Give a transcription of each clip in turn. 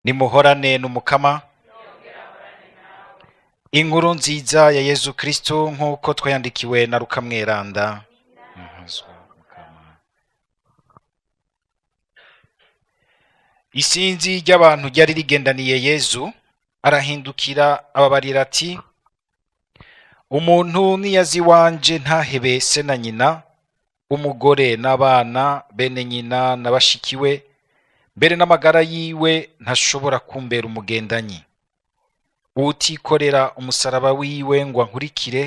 nimuhorane n'umukama. Inkuru nziza ya Yezu Kristo nk'uko twayandikiwe na Luka Mweranda. Isinzi ry'abantu ryari rigendaniye Yezu, arahindukira ababarira ati, umuntu niyazi wanje ntahebe se na nyina, umugore n'abana bene nyina na bashikiwe, mbere n'amagara yiwe ntashobora kumbera umugendanyi. Utikorera umusaraba wiwe ngo ankurikire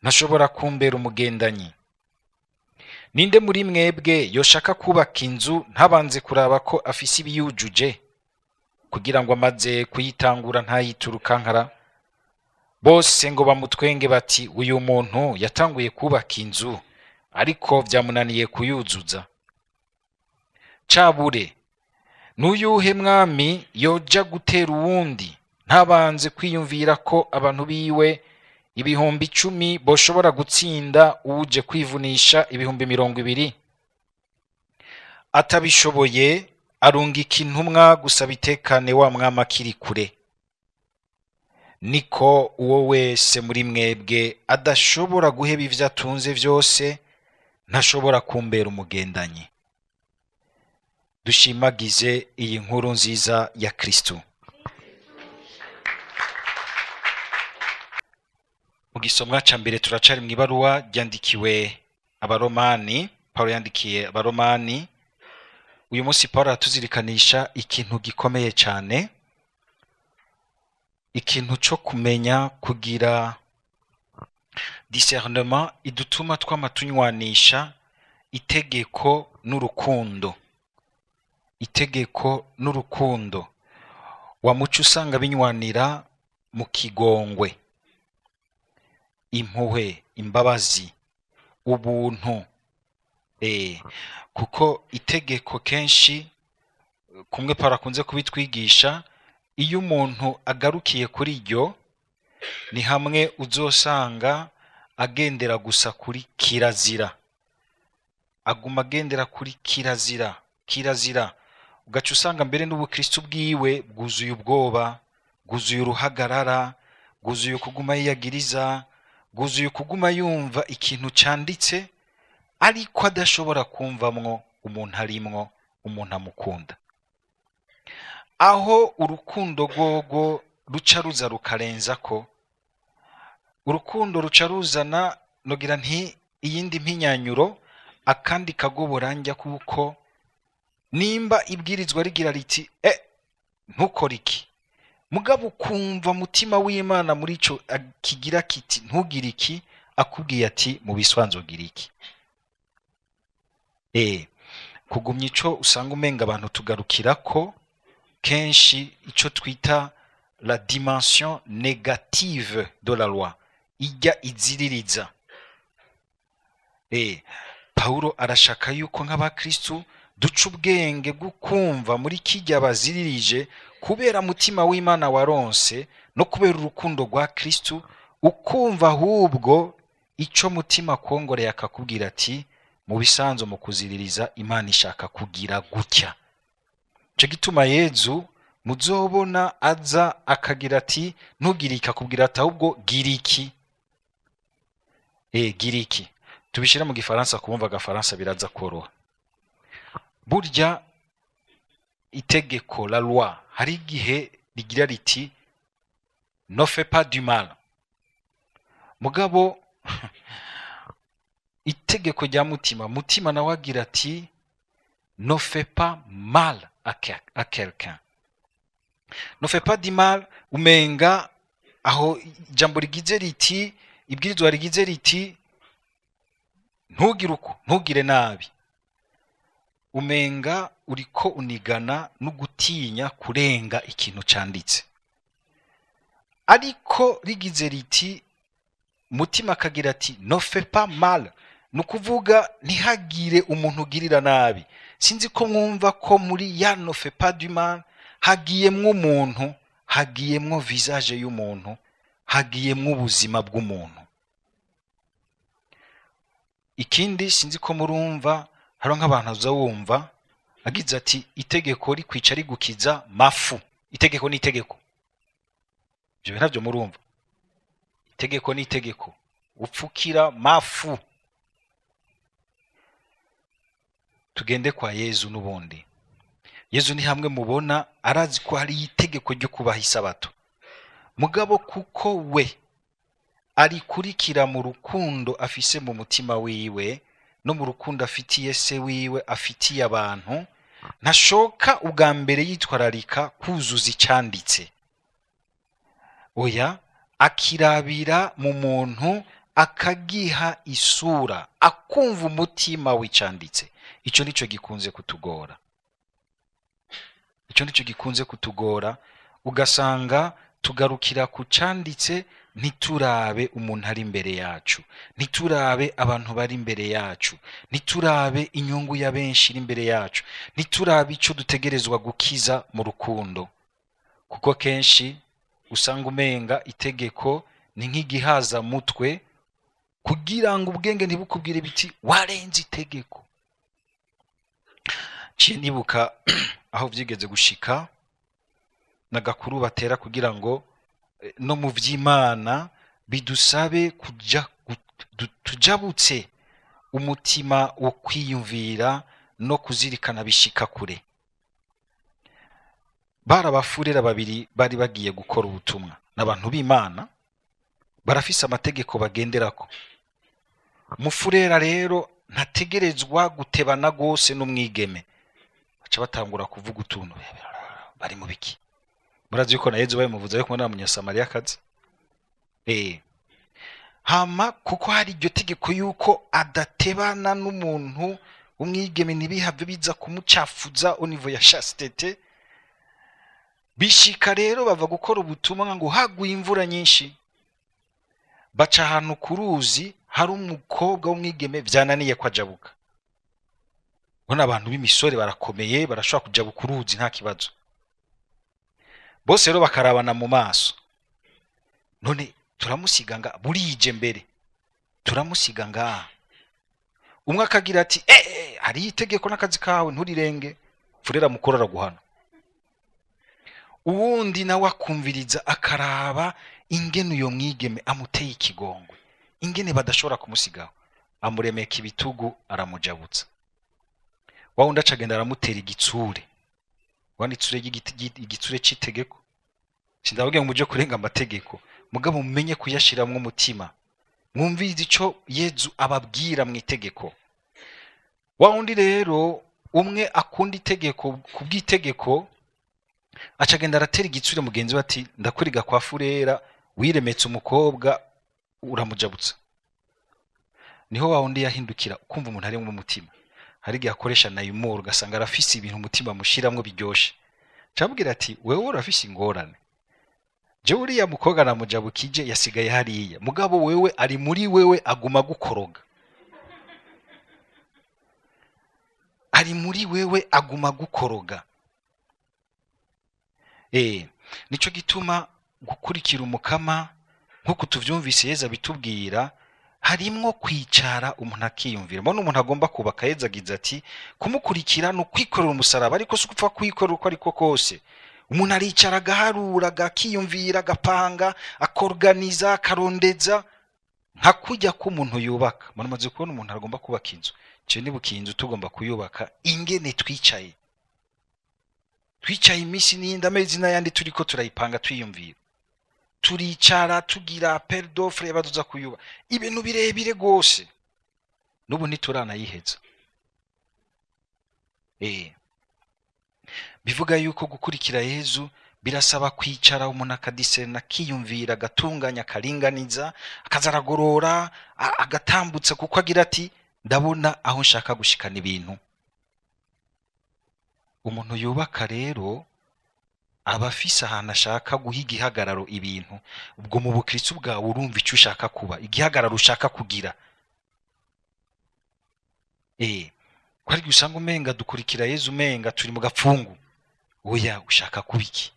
ntashobora kumbera umugendanyi. Ninde muri mwebwe yoshaka kubaka inzu ntabanze kuraba ko afise ibiyujuje, kugira ngo amaze kuyitangura ntayiturukankara? Bose ngo bamutwenge bati, uyu muntu yatanguye kubaka inzu ariko vyamunaniye kuyuzuza. Cabure, n'uyuhe mwami yoja gutera uwundi ntabanze kwiyumvira ko abantu biwe 10,000 boshobora gutsinda uje kwivunisha 20,000? Atabishoboye arungika intumwa gusaba itekane wa mwami akiri kure. Niko uwo wese muri mwebwe adashobora guheba ivyo atunze vyose ntashobora kumbera umugendanyi. Dushimagize iyi nkuru nziza ya Kristo. Mu gisomwa ca mbere turacari mu ibaruwa ryandikiwe abaromani, Paulo yandikiye abaromani. Uyu munsi Paulo atuzirikanisha ikintu gikomeye cyane, ikintu cyo kumenya kugira discernement idutuma twamatunywanisha itegeko n'urukundo. Itegeko n'urukundo wa muco usanga binywanira mu kigongwe, impuhwe, imbabazi, ubuntu. Kuko itegeko kenshi kumwe parakunze kubitwigisha, iyo umuntu agarukiye kuri ryo ni hamwe uzosanga agendera gusa kuri kirazira, aguma agendera kuri kirazira, ugaca usanga mbere n'ubukristo bwiwe bwuzuye ubwoba, bwuzuye uruhagarara, bwuzuye kuguma yiyagiriza, bwuzuye kuguma yumva ikintu canditse ariko adashobora kumvamwo umuntu arimwo, umuntu amukunda. Aho urukundo rwogo ruca ruza rukarenza ko, urukundo ruca ruzana nogira nti iyindi mpinyanyuro, akandi kagoboranja, kuko nimba ibwirizwa rigira riti ntukora iki, mugabo kumva mutima w'Imana muri ico kigira kiti ntugire iki, akubwiye ati mu biswanzogira iki. Kugumya ico usanga umenga abantu tugarukira ko kenshi ico twita la dimension négative de la loi, ijya iziririza. Paulo arashaka yuko nk'abakristo duca ubwenge bwo kumva muri kijya baziririje, kubera mutima w'Imana waronse no kubera urukundo rwa Kristo, ukumva ahubwo ico mutima kongoreye akakubwira ati mu bisanzo mu kuziririza Imana ishaka kugira gutya. Cyo gituma Yezu muzobona aza akagira ati ntugire iki, akubwira ati ahubwo gira iki. Gira iki tubishira mu gifaransa, kumva agafaransa biraza koroha. Burya itegeko la loi hari igihe rigira riti ne fais pas du mal, mugabo itegeko rya mutima nawe agira ati ne fais pas mal à quelqu'un. Ne fais pas du mal, umenga aho jambo rigize riti, ibwirizwa rigize riti ntugire uko, ntugire nabi, umenga uriko unigana no gutinya kurenga ikintu canditse. Ariko rigize riti mutima kagira ati ne fais pas mal, nukuvuga ntihagire umuntu ugirira nabi. Sinzi ko mwumva ko muri ya ne fais pas du mal hagiyemwo umuntu, hagiyemwo visage y'umuntu, hagiyemwo ubuzima bw'umuntu. Ikindi sinzi ko murumva, haro nk'abantu aza wumva agize ati itegeko rikwica rigukiza mafu. itegeko ni itegeko. Ibyo ntabyo murumva. Itegeko ni itegeko. Upfukira mafu. Tugende kwa Yezu n'ubundi. Yezu ni hamwe mubona arazi ko hari itegeko ryo kubaha isabato. Mugabo kuko we arikurikira mu rukundo afise mu mutima wiwe no mu rukundo afitiye se wiwe afitiye abantu, ntashoka ubwa mbere yitwararika kuzuza icyanditse. Oya, akirabira mu muntu akagiha isura, akumva umutima w'icyanditse. Icyo nico gikunze kutugora. Icyo nico gikunze kutugora, ugasanga tugarukira ku cyanditse, ntiturabe umuntu ari imbere yacu, ntiturabe abantu bari imbere yacu, ntiturabe inyungu ya benshi iri imbere yacu, ntiturabe icyo dutegerezwa gukiza mu rukundo. Kuko kenshi usanga umenga itegeko ni nk'igihaza mutwe kugira ngo ubwenge ntibukubwire biti warenze itegeko. Ciye nibuka aho vyigeze gushika n'agakuru batera kugira ngo no mu vy'Imana bidusabe kuja tujabutse umutima wo kwiyumvira no kuzirikana bishika kure. Barabafurera babiri bari bagiye gukora ubutumwa n'abantu b'Imana, barafise amategeko bagenderako. Mufurera rero ntategerezwa gutebana gose n'umwigeme. Baca batangura kuvuga utuntu bari mu biki. Murazi yuko na Yezu bamuvuze yo kumwe na Munyasamariyakazi. Hama kuko hari iryo tegeko yuko adatebana n'umuntu umwigeme nibihave biza kumucafuza au niveau ya chastete. Bishika rero bava gukora ubutumwa ngo haguye imvura nyinshi. Baca ahantu ku ruzi hari umukobwa w'umwigeme vyananiye ko ajabuka. Bona abantu b'imisore barakomeye barashobora kujabuka uruzi nta kibazo. Bose rero bakarabana mu maso. None turamusiga nga burije mbere. Turamusiga nga. Umwe akagira ati hari itegeko n'akazi kawe nturirenge. Furera mukorora guhana. Uwundi nawe akumviriza akaraba ingene uyo mwigeme amuteye ikigongwe. Ingene badashobora kumusigaho. Amuremeka ibitugu aramujabutsa. Wawundi acagenda aramutera igitsure. Wanitsure igitsure c'itegeko. Sindavuge ngo muje kurenga amategeko, mugabo mumenye kuyashiramwe umutima. Mwumvize ico Yezu ababwira mu itegeko. Wawundi rero umwe akunda itegeko kubw'itegeko, acagenda aratera igitsure mugenzi we ati ndakuriga kwa Furera wiremetse umukobwa uramujabutsa. Niho wawundi yahindukira kumva umuntu ari mu mutima. Hari gihe akoresha na humor ugasanga arafise ibintu umutima mushiramwe biryoshe. Cabwira ati wewe urafise ingorane. Je uriya mukobwa namujabukije yasigaye hariya. Mugabo wewe ari muri wewe aguma gukoroga. Ari muri wewe aguma gukoroga. Nico gituma gukurikira umukama nkuko tuvyumvise Yezu bitubwira, harimwo kwicara umuntu akiyumvira. Mbona umuntu agomba kubaka Yezu agize ati kumukurikira no kwikorera umusaraba, ariko si gupfa kwikorera uko ariko kose. Umuntu aricara agaharura agakiyumvira agapanga akorganiza akarondeza nka kujya ko umuntu yubaka. Muramaze kubona umuntu agomba kubaka inzu. Je nibuka inzu tugomba kuyubaka ingene twicaye imisi n'indi amezi n'ayandi turiko turayipanga twiyumvira. Turicara tugira appel d'offre baduza kuyuba ibintu birebire gose. Nubu niturana yiheza. Bivuga yuko gukurikira Yezu birasaba kwicara umuntu akadisena kiyumvira agatunganya karinganiza akazaragorora agatambutsa kuko agira ati ndabona aho nshaka gushikana ibintu. Umuntu yubaka rero abafise ahantu ashaka guhiga ihagararo ibintu. Ubwo mu bukristo bwawe urumva icyo ushaka kuba, igihagararo ushaka kugira. Kwari gusanga umenga dukurikira Yezu umenga turi mu gapfungu. Oya, ushaka kubiki?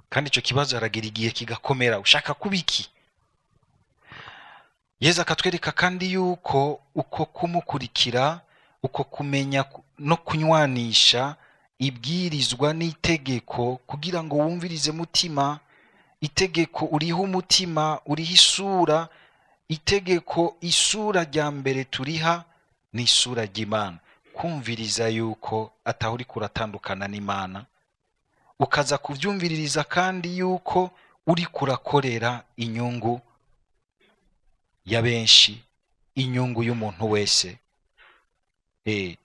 Kandi ico kibazo aragira igihe kigakomera. Ushaka kubiki? Yezu akatwereka kandi yuko uko kumukurikira, uko kumenya no kunywanisha ibwirizwa n'itegeko kugira ngo wumvirize mutima. Itegeko uriho umutima, uriho isura. Itegeko isura rya mbere turiha ni isura ry'Imana, kumviriza yuko ataho uri kuratandukana n'Imana, ukaza kuvyumviririza kandi yuko uri kurakorera inyungu ya benshi, inyungu y'umuntu wese,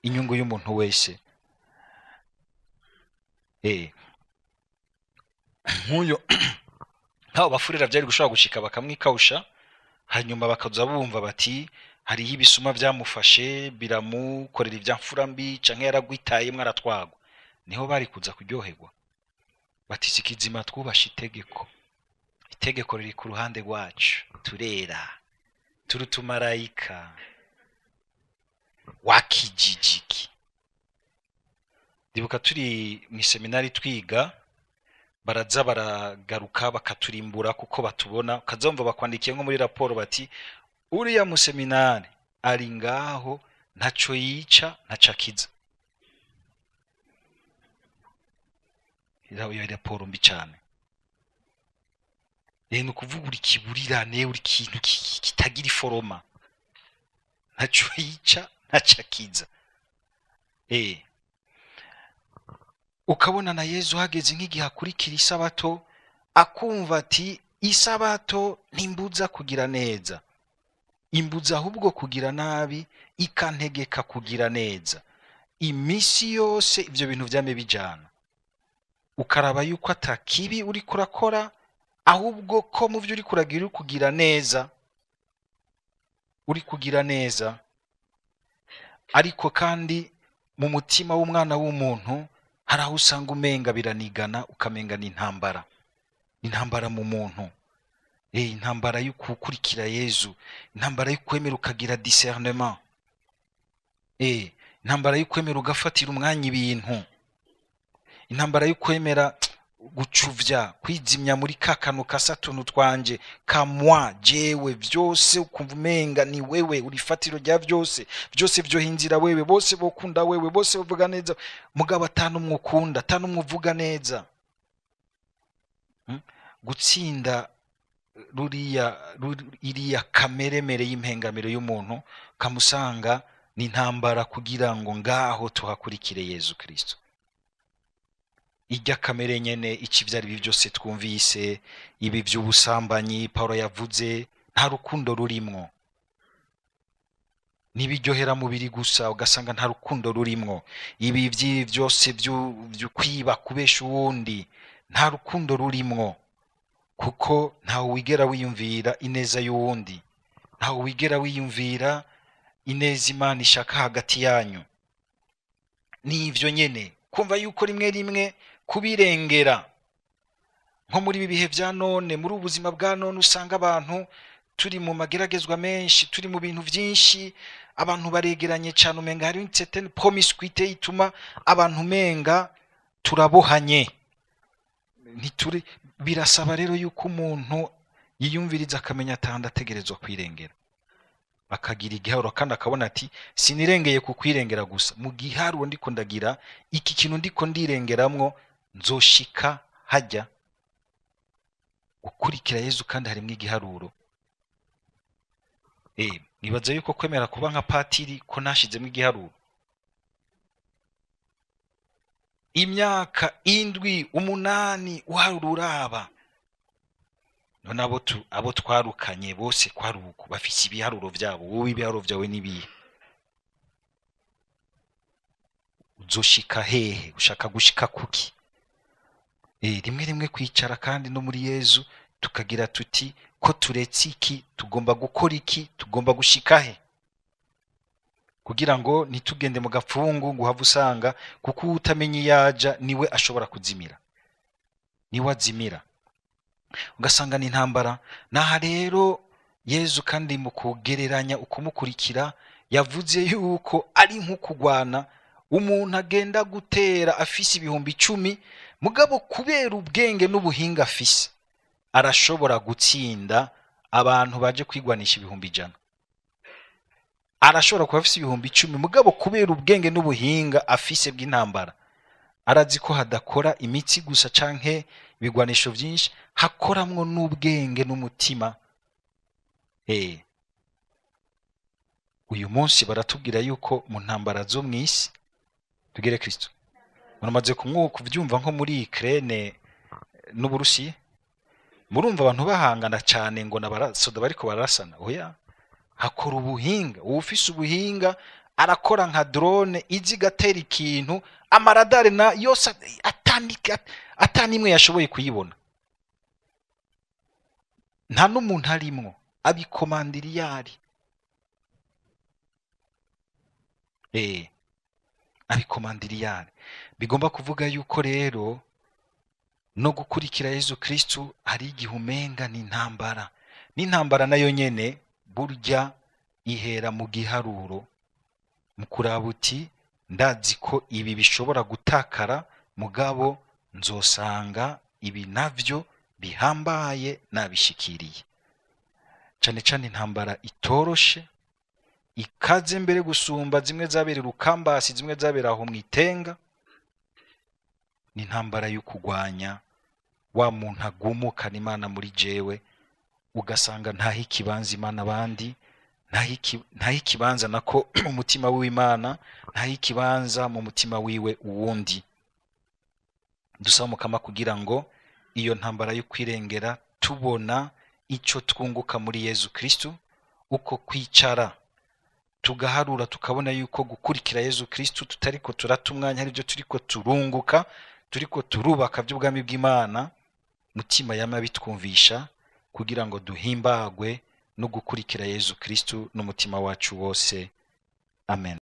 inyungu y'umuntu wese. Nk'uyo ntaho bafurira byari gushobora gushika bakamwikawusha, hanyuma bakaza bumva bati hariho ibisuma byamufashe biramukorera ivyamfura mbi canke yaragwitaye mwaratwagwa, niho bari kuza kuryoherwa bati sikizima twubasha itegeko. Itegeko riri ku ruhande rwacu, turera, turutumarayika wakijijiki. Ndibuka turi mu seminari twiga, baraza baragaruka bakaturimbura kuko batubona, kazomva bakwandikiye nko muri raporo bati uriya mu seminari ari ngaho ntaco yica ntacakiza. Iyo raporo mbi cyane. Ni kuvuga uri kiburirane, uri kintu kitagira iforoma, ntaco yica ntacakiza. Ukabona na Yezu hageze nk'igihe akurikira isabato, akumva ati isabato ntimbuza kugira neza, imbuza ahubwo kugira nabi, ikantegeka kugira neza. Imisi yose ivyo bintu vyame bijana, ukaraba yuko atakibi uri kurakora, ahubwo ko mu vyo uri kuragira uri kugira neza, uri kugira neza. Ariko kandi mu mutima w'umwana w'umuntu hari aho usanga umenga biranigana, ukamenga n'intambara, intambara mu muntu. Intambara yo kukurikira Yezu, intambara yo kwemera ukagira discernement, intambara yo kwemera ugafatira umwanya ibintu, intambara yo kwemera gucuvya, kwizimya muri kakano kasatuntu twanje kamwa jewe, vyose ukumva umenga ni wewe uri fatiro rya vyose, vyose vyo hinzira wewe, bose bokunda wewe, bose bavuga neza, mugabo atanu mwukunda, atanu muvuga neza. Gutsinda iriya kameremere y'impengamiro y'umuntu, kamusanga ni intambara kugira ngo ngaho tuhakurikire Yezu Kristo. Ijya kamere nyene ikivyari ibi byose twumvise, ibi by'ubusambanyi Paulo yavuze, nta rukundo rurimwo, nibiryohera mubiri gusa, ugasanga nta rukundo rurimwo. Ibi byose byo kwiba, kubesha uwundi, nta rukundo rurimwo, kuko ntawe wigera wiyumvira ineza y'uwundi, ntawe wigera wiyumvira ineza Imana ishaka hagati yanyu. Ni ivyo nyene kumva yuko rimwe rimwe kubirengera, nko muri ibi bihe vya none, muri ubuzima bwa none, usanga abantu turi mu mageragezwa menshi, turi mu bintu vyinshi, abantu baregeranye cyane, umenga hari une certaine promiscuité ituma abantu umenga turabohanye, ntituri. Birasaba rero yuko umuntu yiyumviriza akamenya atanda ategerezwa kwirengera, akagira igiharuro kandi akabona ati sinirengeye kukwirengera gusa, mu giharuro ndiko ndagira iki kintu ndiko ndirengeramwo nzoshika hajya. Gukurikira Yezu kandi harimo igiharuro. Nibaza yuko kwemera kuba nka patiri ko nashizemo igiharuro. Imyaka 7 8 uharuraba, none abo twarukanye bose kwaruko bafise ibiharuro vyabo, wowe ibiharuro vyawe nibihe? Uzoshika hehe? Ushaka gushika kuki? Rimwe rimwe kwicara kandi no muri Yezu tukagira tuti ko turetse iki, tugomba gukora iki, tugomba gushika he, kugira ngo nitugende mu gapfungu ngo have usanga kuko utamenye yaja niwe ashobora kuzimira, niwe azimira, ugasanga ni intambara. Naha rero Yezu kandi mu kugereranya ukumukurikira yavuze yuko ari nko kugwana, umuntu agenda gutera afise 10,000, mugabo kubera ubwenge n'ubuhinga afise arashobora gutsinda abantu baje kwigwanisha 100,000. Arashobora kuba afise 10,000, mugabo kubera ubwenge n'ubuhinga afise bw'intambara arazi ko hadakora imitsi gusa canke ibigwanisho vyinshi, hakoramwo n'ubwenge n'umutima. Uyu munsi baratubwira yuko mu ntambara zo mw'isi, tugere Kristo, muramaze kuvyumva nko muri Ukraine n'Uburusiya, murumva abantu bahangana cyane ngo n'abarasoda bariko barasana. Oya, hakora ubuhinga, uwufise ubuhinga arakora nka drone izi gatera ikintu, amaradare na yose atanimwe yashoboye kuyibona, nta n'umuntu arimwo, abikomandiriyari. Abikomandiriyari bigomba kuvuga yuko rero no gukurikira Yesu Kristo hari igihe umenga n'intambara nayo nyene burya ihera mu giharuro, mu kuraba uti ndazi ko ibi bishobora gutakara, mugabo nzosanga ibi navyo bihambaye nabishikiriye. Cane cane intambara itoroshe, ikaze mbere gusumba zimwe zabera Rukambasi, zimwe zabera aho mwitenga, ni intambara yo kugwanya wa muntu agumukana Imana muri jewe, ugasanga ntaho ikibanza Imana abandi, ntaho ikibanza nako mu mutima w'Imana, ntaho ikibanza mu mutima wiwe uwundi. Dusaba Mukama kugira ngo iyo ntambara yo kwirengera tubona ico twunguka muri Yesu Kristo, uko kwicara tugaharura tukabona yuko gukurikira Yesu Kristo tutariko turatumwanya, hari byo turiko turunguka, turiko turubaka by'ubwami bw'Imana, mutima yama bitwumvisha kugira ngo duhimbagwe no gukurikira Yesu Kristo n'umutima wacu wose. Amen.